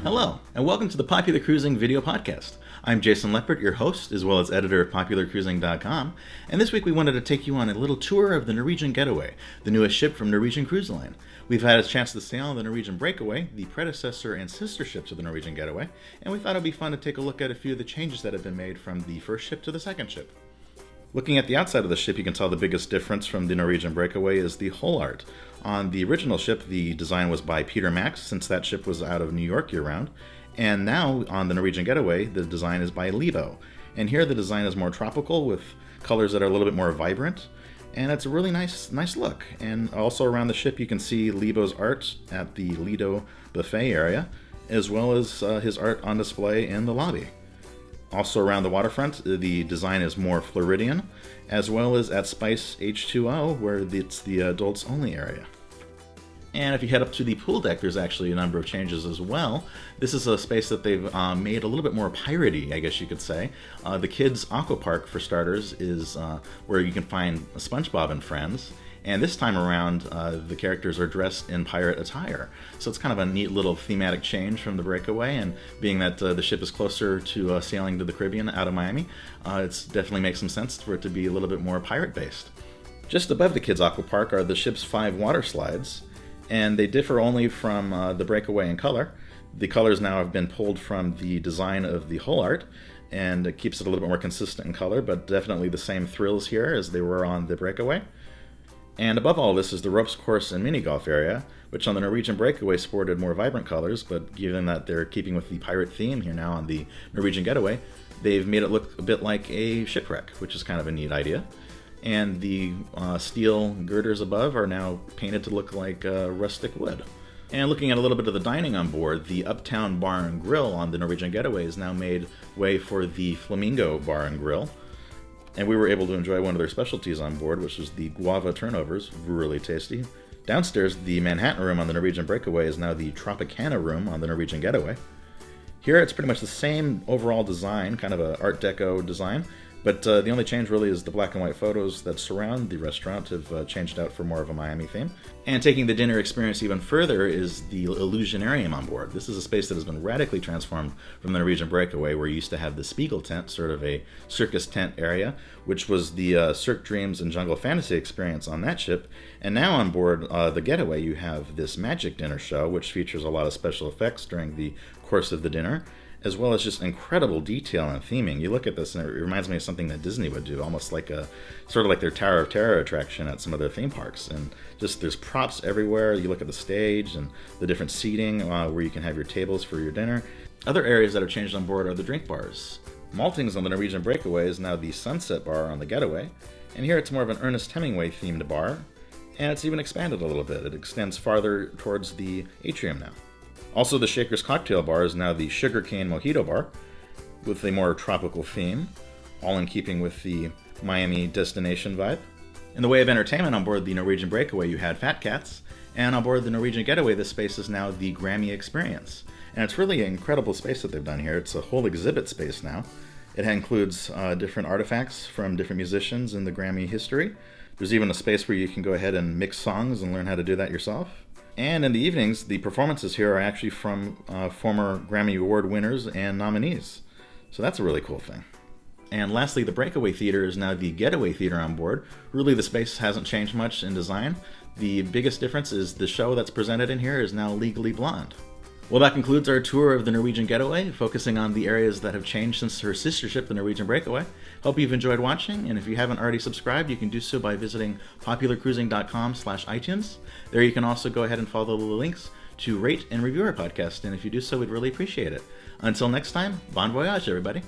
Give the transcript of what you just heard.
Hello, and welcome to the Popular Cruising video podcast. I'm Jason Leppert, your host, as well as editor of PopularCruising.com, and this week we wanted to take you on a little tour of the Norwegian Getaway, the newest ship from Norwegian Cruise Line. We've had a chance to sail on the Norwegian Breakaway, the predecessor and sister ship to the Norwegian Getaway, and we thought it'd be fun to take a look at a few of the changes that have been made from the first ship to the second ship. Looking at the outside of the ship, you can tell the biggest difference from the Norwegian Breakaway is the hull art. On the original ship, the design was by Peter Max, since that ship was out of New York year-round. And now, on the Norwegian Getaway, the design is by Lebo. And here the design is more tropical, with colors that are a little bit more vibrant. And it's a really nice look. And also around the ship, you can see Lebo's art at the Lido buffet area, as well as his art on display in the lobby. Also around the waterfront, the design is more Floridian, as well as at Spice H2O, where it's the adults only area. And if you head up to the pool deck, there's actually a number of changes as well. This is a space that they've made a little bit more piratey, I guess you could say. The kids' aqua park, for starters, is where you can find SpongeBob and friends. And this time around, the characters are dressed in pirate attire. So it's kind of a neat little thematic change from the Breakaway, and being that the ship is closer to sailing to the Caribbean out of Miami, it definitely makes some sense for it to be a little bit more pirate-based. Just above the kids' aqua park are the ship's 5 water slides, and they differ only from the Breakaway in color. The colors now have been pulled from the design of the hull art, and it keeps it a little bit more consistent in color, but definitely the same thrills here as they were on the Breakaway. And above all this is the ropes course and mini golf area, which on the Norwegian Breakaway sported more vibrant colors, but given that they're keeping with the pirate theme here now on the Norwegian Getaway, they've made it look a bit like a shipwreck, which is kind of a neat idea. And the steel girders above are now painted to look like rustic wood. And looking at a little bit of the dining on board, the Uptown Bar and Grill on the Norwegian Getaway has now made way for the Flamingo Bar and Grill. And we were able to enjoy one of their specialties on board, which was the guava turnovers, really tasty. Downstairs, the Manhattan room on the Norwegian Breakaway is now the Tropicana room on the Norwegian Getaway. Here it's pretty much the same overall design, kind of an Art Deco design, but the only change really is the black and white photos that surround the restaurant have changed out for more of a Miami theme. And taking the dinner experience even further is the Illusionarium on board. This is a space that has been radically transformed from the Norwegian Breakaway, where you used to have the Spiegel tent, sort of a circus tent area, which was the Cirque Dreams and Jungle Fantasy experience on that ship. And now on board the Getaway, you have this magic dinner show, which features a lot of special effects during the course of the dinner, as well as just incredible detail and theming. You look at this and it reminds me of something that Disney would do, almost like sort of like their Tower of Terror attraction at some of their theme parks. And just there's props everywhere. You look at the stage and the different seating where you can have your tables for your dinner. Other areas that have changed on board are the drink bars. Maltings on the Norwegian Breakaway is now the Sunset Bar on the Getaway, and here it's more of an Ernest Hemingway themed bar, and it's even expanded a little bit. It extends farther towards the atrium now. Also, the Shaker's Cocktail Bar is now the Sugarcane Mojito Bar, with a more tropical theme, all in keeping with the Miami destination vibe. In the way of entertainment on board the Norwegian Breakaway, you had Fat Cats, and on board the Norwegian Getaway, this space is now the Grammy Experience. And it's really an incredible space that they've done here. It's a whole exhibit space now. It includes different artifacts from different musicians in the Grammy history. There's even a space where you can go ahead and mix songs and learn how to do that yourself. And in the evenings, the performances here are actually from former Grammy Award winners and nominees. So that's a really cool thing. And lastly, the Breakaway Theater is now the Getaway Theater on board. Really, the space hasn't changed much in design. The biggest difference is the show that's presented in here is now Legally Blonde. Well, that concludes our tour of the Norwegian Getaway, focusing on the areas that have changed since her sister ship, the Norwegian Breakaway. Hope you've enjoyed watching, and if you haven't already subscribed, you can do so by visiting popularcruising.com/iTunes. There you can also go ahead and follow the links to rate and review our podcast, and if you do so, we'd really appreciate it. Until next time, bon voyage, everybody.